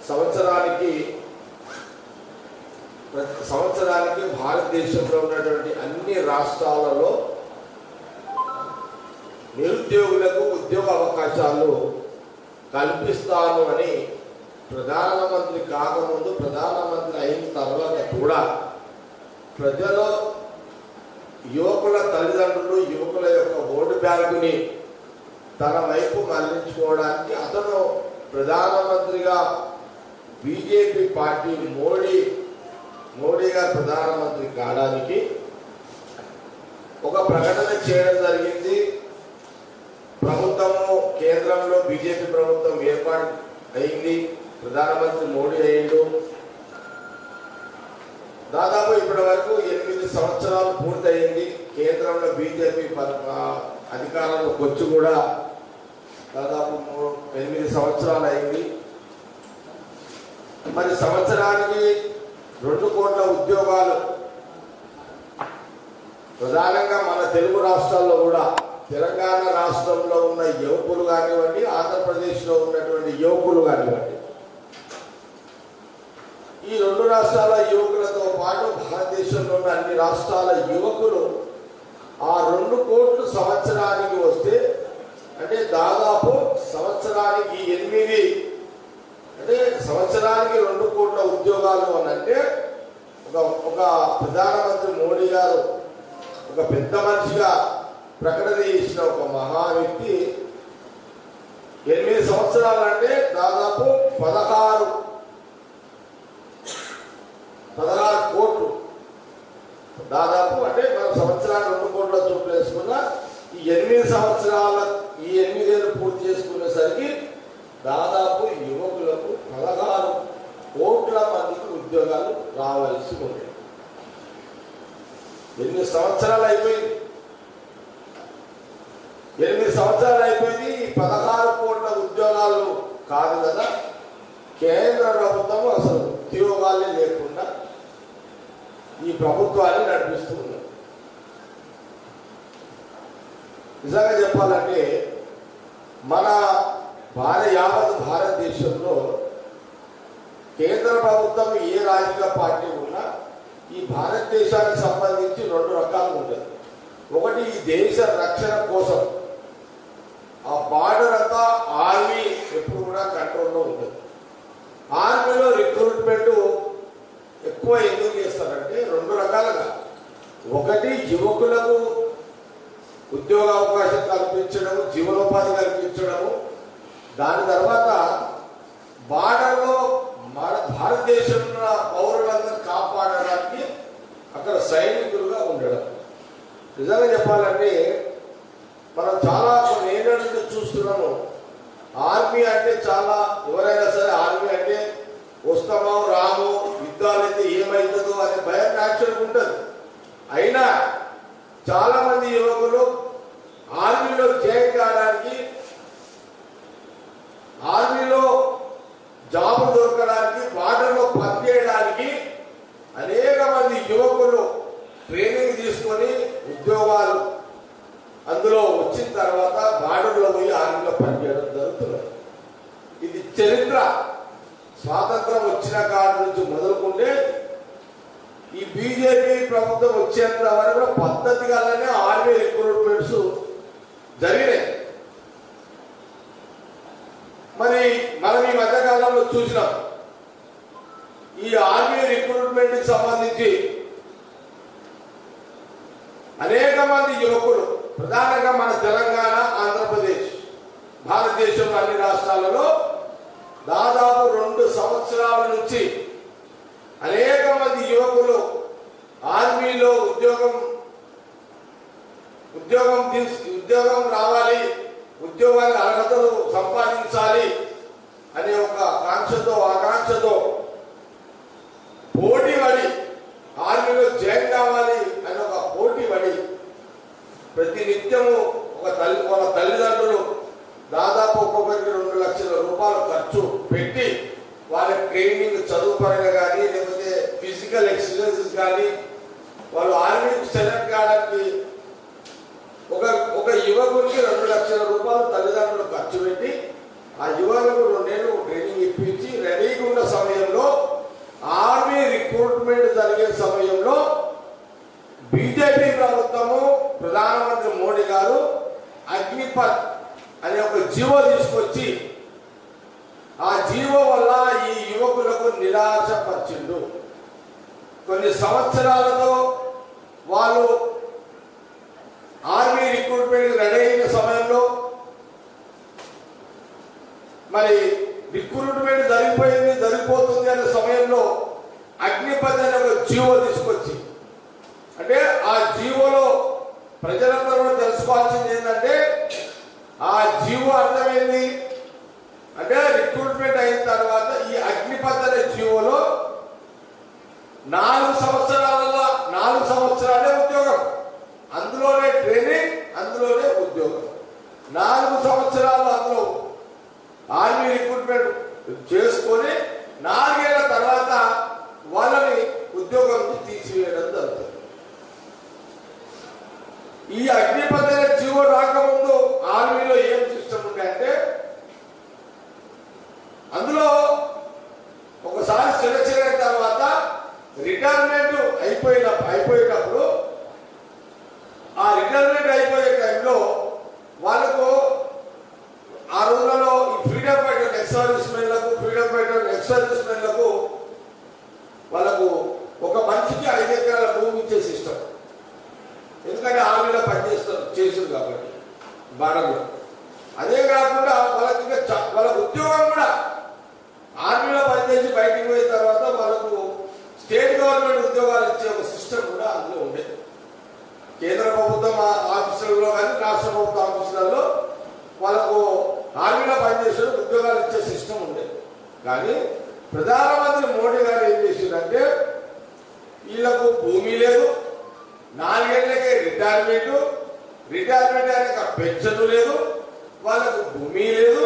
సంవత్సరానికి భారతదేశంలో ఉన్నటువంటి అన్ని రాష్ట్రాలలో నిరుద్యోగులకు ఉద్యోగ అవకాశాలు కల్పిస్తాను అని ప్రధానమంత్రి కాకముందు, ప్రధానమంత్రి అయిన తర్వాత కూడా ప్రజలు, యువకుల తల్లిదండ్రులు, యువకుల యొక్క ఓటు బ్యాంకుని తన వైపు మళ్లించుకోవడానికి అతను ప్రధానమంత్రిగా బీజేపీ పార్టీ మోడీ గారు ప్రధానమంత్రి కావడానికి ఒక ప్రకటన చేయడం జరిగింది. ప్రభుత్వము కేంద్రంలో బీజేపీ ప్రభుత్వం ఏర్పాటు అయింది, ప్రధానమంత్రి మోడీ అయ్యిండు. దాదాపు ఇప్పటి వరకు 8 సంవత్సరాలు పూర్తయింది. కేంద్రంలో బీజేపీ అధికారంలోకి వచ్చి కూడా దాదాపు 8 సంవత్సరాలు అయింది. మరి సంవత్సరానికి 2 కోట్ల ఉద్యోగాలు ప్రధానంగా మన తెలుగు రాష్ట్రాల్లో కూడా, తెలంగాణ రాష్ట్రంలో ఉన్న యువకులు కానివ్వండి, ఆంధ్రప్రదేశ్లో ఉన్నటువంటి యువకులు కానివ్వండి, ఈ 2 రాష్ట్రాల యువకులతో పాటు భారతదేశంలో ఉన్న అన్ని రాష్ట్రాల యువకులు ఆ 2 కోట్లు సంవత్సరానికి వస్తే, అంటే దాదాపు సంవత్సరానికి 8, అంటే సంవత్సరానికి 2 కోట్ల ఉద్యోగాలు అని అంటే ఒక ప్రధానమంత్రి మోడీ గారు ఒక పెద్ద మనిషిగా ప్రకటన చేసిన ఒక మహా వ్యక్తి 8 సంవత్సరాలు అంటే దాదాపు 16 కోట్లు దాదాపు, అంటే మనం సంవత్సరానికి 2 కోట్ల చోట్లు వేసుకున్న ఈ 8 సంవత్సరాల ఈ 8 ఏళ్ళు పూర్తి చేసుకునేసరికి దాదాపు యువకులకు 16 కోట్ల మందికి ఉద్యోగాలు రావాల్సి ఉంది. 8 సంవత్సరాలు అయిపోయింది. 8 సంవత్సరాలు అయిపోయింది. 16 కోట్ల ఉద్యోగాలు కాదు కదా, కేంద్ర ప్రభుత్వం అసలు ఉద్యోగాలే లేకుండా ఈ ప్రభుత్వాన్ని నడిపిస్తూ ఉంది. నిజంగా చెప్పాలంటే మన యావత్ భారతదేశంలో కేంద్ర ప్రభుత్వం ఏ రాజకీయ పార్టీ ఉన్నా ఈ భారతదేశానికి సంబంధించి 2 రకాలు ఉంటుంది. ఒకటి, ఈ దేశ రక్షణ కోసం ఆ బార్డర్ అంతా ఆర్మీ ఎప్పుడు కూడా కంట్రోల్లో ఉంటుంది. ఆర్మీలో రిక్రూట్మెంట్ ఎక్కువ ఎందుకు చేస్తారంటే 2 రకాలుగా. ఒకటి, యువకులకు ఉద్యోగ అవకాశం కల్పించడము, జీవనోపాధి కల్పించడము. దాని తర్వాత బార్డర్లో మన భారతదేశంలో పౌరులందరూ కాపాడడానికి అక్కడ సైనికులుగా ఉండడం. నిజంగా చెప్పాలంటే మనం చాలా కొన్ని ఏళ్ళ నుంచి చూస్తున్నాము. ఆర్మీ అంటే చాలా, ఎవరైనా సరే ఆర్మీ అంటే వస్తామో రాము, యుద్ధాలు అయితే ఏమవుతుందో అనే భయం న్యాచురల్గా ఉంటుంది. అయినా చాలా మంది యువకులు ఆర్మీలో జాయిన్ కావడానికి, ఆర్మీలో జాబ్ దొరకడానికి, బార్డర్లో పనిచేయడానికి అనేక మంది యువకులు ట్రైనింగ్ తీసుకొని ఉద్యోగాలు అందులో వచ్చిన తర్వాత బార్డర్లో పోయి ఆర్మీలో పనిచేయడం జరుగుతుంది. ఇది చరిత్ర. స్వాతంత్రం వచ్చిన కాడి నుంచి మొదలుకుంటే ఈ బీజేపీ ప్రభుత్వం వచ్చేంత వరకు పద్ధతిగానే ఆర్మీ రిక్రూట్మెంట్స్ జరిగినాయి. మరి మనం ఈ మధ్యకాలంలో చూసినాం, ఈ ఆర్మీ రిక్రూట్మెంట్ కి సంబంధించి అనేక మంది యువకులు, ప్రధానంగా మన తెలంగాణ, ఆంధ్రప్రదేశ్, భారతదేశంలో అన్ని రాష్ట్రాలలో దాదాపు 2 సంవత్సరాల నుంచి అనేక మంది యువకులు ఆర్మీలో ఉద్యోగం రావాలి, ఉద్యోగాల అర్హతలు సంపాదించాలి అనే ఒక ఆకాంక్షతో పోటీ పడి, ఆర్మీలో జాయిన్ కావాలి అనే ఒక పోటీ పడి ప్రతి నిత్యము వాళ్ళ తల్లిదండ్రులు దాదాపు ఒక్కొక్కరికి 2 లక్షల రూపాయలు ఖర్చు పెట్టి వాళ్ళ ట్రైనింగ్, చదువు పరంగా కానీ లేకపోతే ఫిజికల్ ఎక్సర్సైజెస్ కానీ వాళ్ళు ఆర్మీకి సెలెక్ట్ కావడానికి ఒక యువకుడికి 2 లక్షల రూపాయలు తల్లిదండ్రులు ఖర్చు పెట్టి ఆ యువకులకు 2 ఏళ్ళు ట్రైనింగ్ ఇప్పించి రెడీగా ఉన్న సమయంలో ఆర్మీ రిక్రూట్మెంట్ జరిగే సమయంలో బీజేపీ ప్రభుత్వము ప్రధానమంత్రి మోడీ గారు అగ్నిపథ్ అనే ఒక జీవో తీసుకొచ్చి ఆ జీవో వల్ల ఈ యువకులకు నిరాశపరిచిండు. కొన్ని సంవత్సరాలతో వాళ్ళు ఆర్మీ రిక్రూట్మెంట్ రెడీ అయిన సమయంలో మరి రిక్రూట్మెంట్ జరిగిపోతుంది అనే సమయంలో అగ్నిపథ్ అనే ఒక జీవో తీసుకొచ్చి, అంటే ఆ జీవోలో ప్రజలందరూ తెలుసుకోవాల్సింది ఏంటంటే ఆ జీవో అర్థమైంది అంటే రిక్రూట్మెంట్ అయిన తర్వాత ఈ అగ్నిపథ్ అనే జీవోలో 4 సంవత్సరాలే ఉద్యోగం, అందులోనే ట్రైనింగ్, అందులోనే ఉద్యోగం. 4 సంవత్సరాలు అందులో ఆర్మీ రిక్రూట్మెంట్ చేసుకొని 4 ఏళ్ల తర్వాత వాళ్ళని ఉద్యోగం నుంచి తీసివేయడం జరుగుతుంది. ఈ అగ్నిపథ్ అనే జీవో రాకముందు ఆర్మీలో ఏం సిస్టమ్ ఉండే అంటే అందులో ఒకసారి సెలక్షన్ అయిన తర్వాత రిటైర్మెంట్ అయిపోయేటప్పుడు ఆ రిటైర్మెంట్ అయిపోయే టైంలో వాళ్ళకు ఆ రోజులలో ఈ ఫ్రీడమ్ ఫైటర్ ఎక్స్ సర్వీస్మెన్లకు వాళ్ళకు ఒక మనిషికి 5 ఎకరాల భూమి ఇచ్చే సిస్టమ్. ఎందుకంటే ఆర్మీలో చేసారు కాబట్టి భారత్లో. అదే కాకుండా వాళ్ళకి వాళ్ళ ఉద్యోగం కూడా ఆర్మీలో పనిచేసి బయటికి పోయిన తర్వాత వాళ్ళకు స్టేట్ గవర్నమెంట్ ఉద్యోగాలు ఇచ్చే ఒక సిస్టమ్ కూడా అందులో ఉండేది. కేంద్ర ప్రభుత్వం ఆఫీసులలో కానీ రాష్ట్ర ప్రభుత్వ ఆఫీసులలో వాళ్ళకు ఆర్మీలో పనిచేసే ఉద్యోగాలు ఇచ్చే సిస్టమ్ ఉండేది. కానీ ప్రధానమంత్రి మోడీ గారు ఏం చేసిందంటే వీళ్ళకు భూమి లేదు, 4 ఏళ్లకే రిటైర్మెంట్ అయినాక పెన్షన్ లేదు, వాళ్ళకు భూమి లేదు,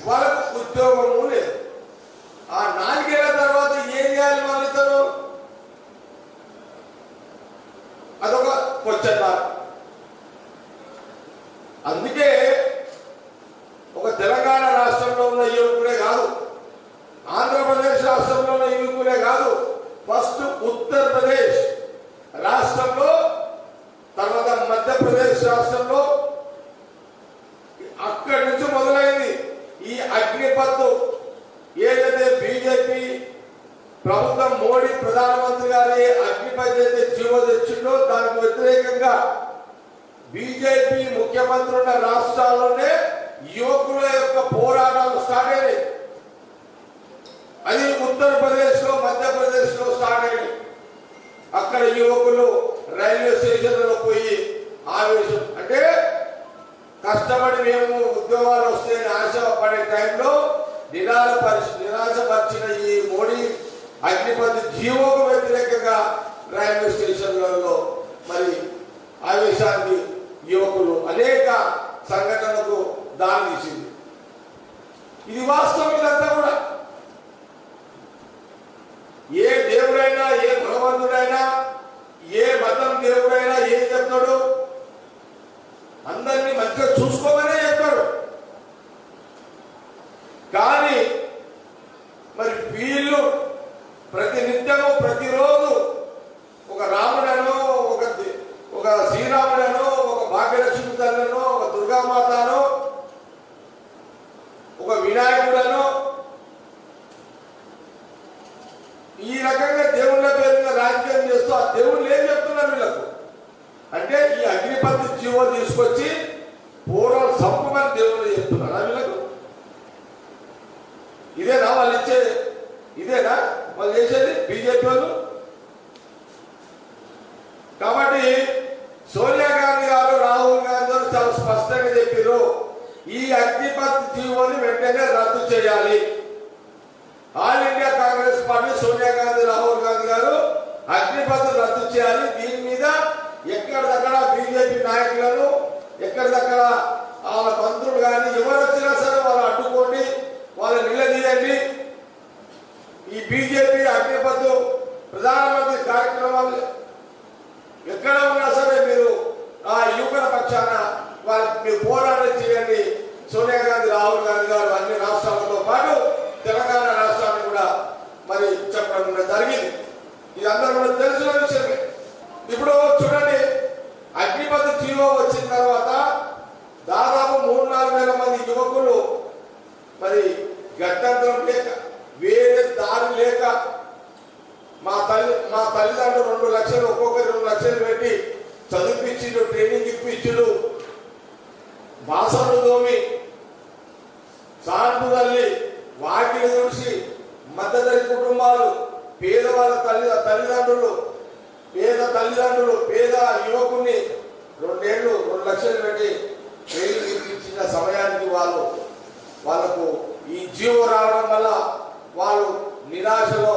వాళ్ళకు ఉద్యోగము లేదు. ఆ 4 ఏళ్ల తర్వాత ఏం చేయాలి వాళ్ళిద్దరు? అదొక క్వశ్చన్ మార్క్. అందుకే ఒక తెలంగాణ రాష్ట్రంలో ఉన్న యువకుడే కాదు, ఆంధ్రప్రదేశ్ రాష్ట్రంలో ఉన్న యువకుడే కాదు, ఫస్ట్ ఉత్తరప్రదేశ్ రాష్ట్రంలో, తర్వాత మధ్యప్రదేశ్ రాష్ట్రంలో, అక్కడి నుంచి మొదలైంది ఈ అగ్నిపథ్. ఏదైతే బీజేపీ ప్రభుత్వం మోడీ ప్రధానమంత్రి గారి అగ్నిపథ్ అయితే జీవో తెచ్చిండో దానికి వ్యతిరేకంగా బీజేపీ ముఖ్యమంత్రి ఉన్న రాష్ట్రాల్లోనే యువకుల యొక్క పోరాటాలు స్టార్ట్ అయినాయి. అది ఉత్తరప్రదేశ్ లో, మధ్యప్రదేశ్ లో స్టార్ట్ అయినాయి. అక్కడ యువకులు రైల్వే స్టేషన్లలో పోయి ఆవేశం, అంటే కష్టపడి మేము ఉద్యోగాలు వస్తాయని ఆశపడే టైంలో నిరాశపరిచిన ఈ మోడీ అగ్నిపథ్ జీవోకు వ్యతిరేకంగా రైల్వే స్టేషన్లలో మరి ఆవేశానికి యువకులు అనేక సంఘటనలకు దారి తీసింది. ఇది వాస్తవం. ఇదంతా కూడా ఏ దేవుడైనా, ఏ భగవంతుడైనా, ఏ మతం దేవుడైనా ఏం చెప్తాడు? అందరినీ మంచిగా చూసుకోమనే చెప్తాడు. కానీ మరి వీళ్ళు ప్రతినిత్యము ప్రతిరోజు ఒక రాముడనో, ఒక శ్రీరాముడనో, ఒక భాగ్యలక్ష్మి తల్లనో, ఒక దుర్గామాతనో, ఒక వినాయకుడనో ఈ రకంగా దేవుళ్ళ పేరు మీద రాజకీయం చేస్తూ ఆ దేవుళ్ళు ఏం చెప్తున్నారు వీళ్ళకు అంటే ఈ అగ్నిపథ్ జీవో తీసుకొచ్చి పూర్వం సంపమని దేవుళ్ళు చెప్తున్నారు వీళ్ళకు. ఇదేనా వాళ్ళు ఇచ్చేది? ఇదేనా వాళ్ళు చేసేది బీజేపీ వాళ్ళు? కాబట్టి సోనియా గాంధీ గారు, రాహుల్ గాంధీ గారు చాలా స్పష్టంగా చెప్పారు, ఈ అగ్నిపథ్ జీవోని వెంటనే రద్దు చేయాలి. All India Congress party Sonia Gandhi, Rahul Gandhi గారు అగ్నిపథ్ రద్దు చేయాలి. దీని మీద ఎక్కడిదక్కడ బీజేపీ నాయకులను, ఎక్కడిదక్కడ వాళ్ళ మంత్రులు కానీ ఎవరు వచ్చినా సరే వాళ్ళు అడ్డుకోండి, వాళ్ళు నిలదీయండి. ఈ బీజేపీ అగ్నిపథ్ ప్రధానమంత్రి కార్యక్రమాలు ఎక్కడ ఉన్నా సరే మీరు ఆ యువకుల పక్షాన మీరు పోరాటం చేయండి. సోనియా గాంధీ, రాహుల్ గాంధీ గారు అన్ని రాష్ట్రాలు తల్లిదండ్రులు పేద యువకుని 2 లక్షలు పెట్టి ట్రైన్లు ఇప్పించిన సమయానికి వాళ్ళకు ఈ జీవో రావడం వల్ల వాళ్ళు నిరాశలో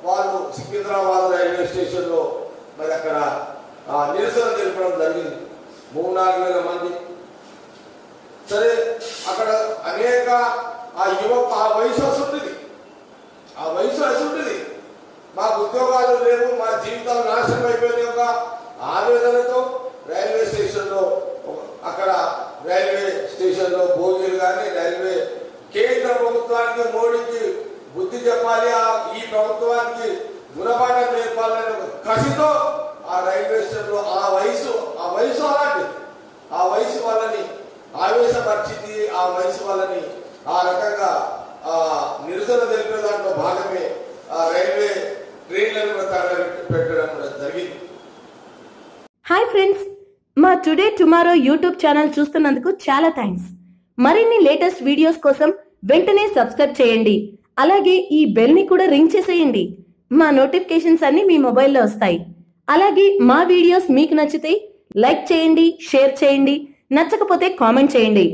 వాళ్ళు సికింద్రాబాద్ రైల్వే స్టేషన్లో మరి అక్కడ నిరసన తెలిపడం జరిగింది. 3-4 వేల మంది. సరే, అక్కడ అనేక ఆ యువకు ఆ వయసు వస్తుంటుంది, మాకు ఉద్యోగాలు లేవు, మా జీవితాలు నాశనం అయిపోయిన ఒక ఆవేదనతో రైల్వే స్టేషన్లో అక్కడ రైల్వే స్టేషన్లో భోగిలు కానీ రైల్వే కేంద్ర ప్రభుత్వానికి మోడీకి బుద్ధి చెప్పాలి, ఈ ప్రభుత్వానికి గుణపాఠం నేర్పాలని ఒక కసితో ఆ రైల్వే స్టేషన్లో ఆ వయసు అలాంటిది. ఆ వయసు వాళ్ళని ఆవేశపరిచింది, ఆ వయసు వాళ్ళని ఆ రకంగా నిరసన తెలిపే దాంట్లో భాగమే ఆ రైల్వే ట్రైన్లను పెట్టడం జరిగింది. హాయ్ ఫ్రెండ్స్, మా టుడే టుమారో యూట్యూబ్ ఛానల్ చూస్తున్నందుకు చాలా థ్యాంక్స్. మరిన్ని లేటెస్ట్ వీడియోస్ కోసం వెంటనే సబ్స్క్రైబ్ చేయండి. అలాగే ఈ బెల్ ని కూడా రింగ్ చేసేయండి. మా నోటిఫికేషన్స్ అన్ని మీ మొబైల్లో వస్తాయి. అలాగే మా వీడియోస్ మీకు నచ్చితే లైక్ చేయండి, షేర్ చేయండి, నచ్చకపోతే కామెంట్ చేయండి.